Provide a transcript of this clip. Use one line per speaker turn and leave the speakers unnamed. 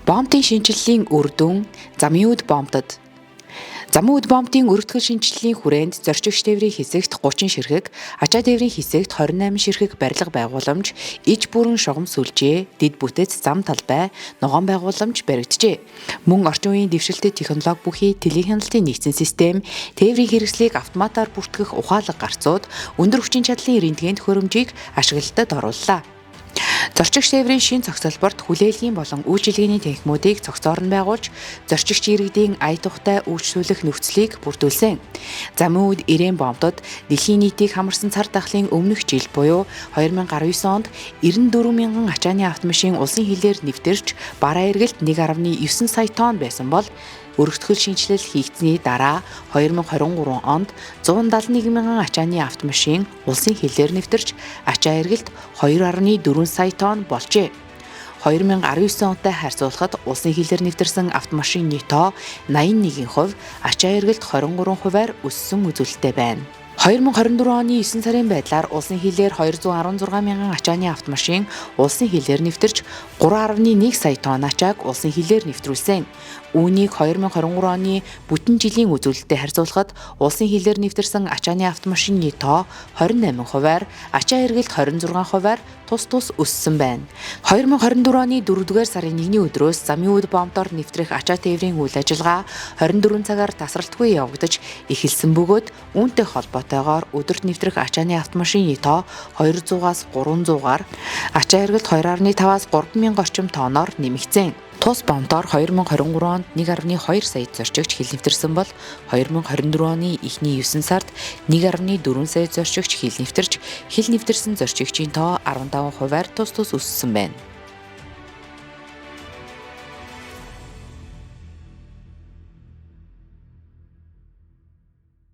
Бомтын шинжиллийн үр дүн замын үд бомтод. Замын үд бомтын өргөтгөл шинжиллийн хүрээнд зорчигч тээврийн хэсэгт 30 ширхэг, ачаа тээврийн хэсэгт 28 ширхэг барилга байгууламж, иж бүрэн шугам сүлжээ, дэд бүтэц зам талбай, ногоон байгууламж баригджээ. Мөн орчин үеийн дэвшилтэт технологи бүхий телехяналтын нэгдсэн систем, тээврийн хэрэгслийг автоматар бүртгэх ухаалаг гарцууд, өндөр хүчин чадлын рентген төхөөрөмжийг ашиглалтад орууллаа. Зорчигч тээврийн шин цогцлборт хүлээлгийн болон үйлчилгээний техникүүдийг цогцоор нь байгуулж, зорчигч иргэдийн ая тухтай үйлчлүүлэх нөхцөлийг бүрдүүлсэн. Замын үд ирээн бомтод дэлхийн нийтийг хамарсан цар тахлын өмнөх жил буюу 2019 онд 94 мянган ачааны автомашин улсын хилээр нэвтэрч, бараа эргэлт 1.9 сая тонн байсан бол өргөтгөл шинжилэл хийгдсэний дараа 2023 онд 171 мянган ачааны автомашин улсын хилээр нэвтэрч, ачаа эргэлт 2.4 сая тонн болжээ. 2019 онтой харьцуулахад улсын хилээр нэвтэрсэн автомашины тоо 81%, ачаа эргэлт 23%-аар өссөн үзүүлэлттэй байна. 2024 оны 9 сарын байдлаар улсын хилээр 216 мянган ачааны автомашин улсын хилээр нэвтэрч 3.1 сая тонн ачааг улсын хилээр нэвтрүүлсэн. Үүнийг 2023 оны бүтэн жилийн үзүүлэлттэй харьцуулахад улсын хилээр нэвтэрсэн ачааны автомашины тоо 28%-аар, ачаа эргэлт 26%-аар тус өссөн байна. 2024 оны 4-р сарын 1-ний өдрөөс замын үд бомтоор нэвтрэх ачаа тээврийн үйл ажиллагаа 24 цагаар тасралтгүй явагдаж эхэлсэн бөгөөд үүнтэй холбоотойгоор өдөрт нэвтрэх ачааны автомашины тоо 200-аас 300-аар, ачаа эргэлт 2.5-аас 3,000 орчим тонноор нэмэгдсэн. Тус бомтоор 2023 онд 1.2 сая зорчигч хил нэвтэрсэн бол 2024 оны эхний 9 сард 1.4 сая зорчигч хил нэвтэрч, хил нэвтэрсэн зорчигчийн тоо 15%-аар тус өссөн байна.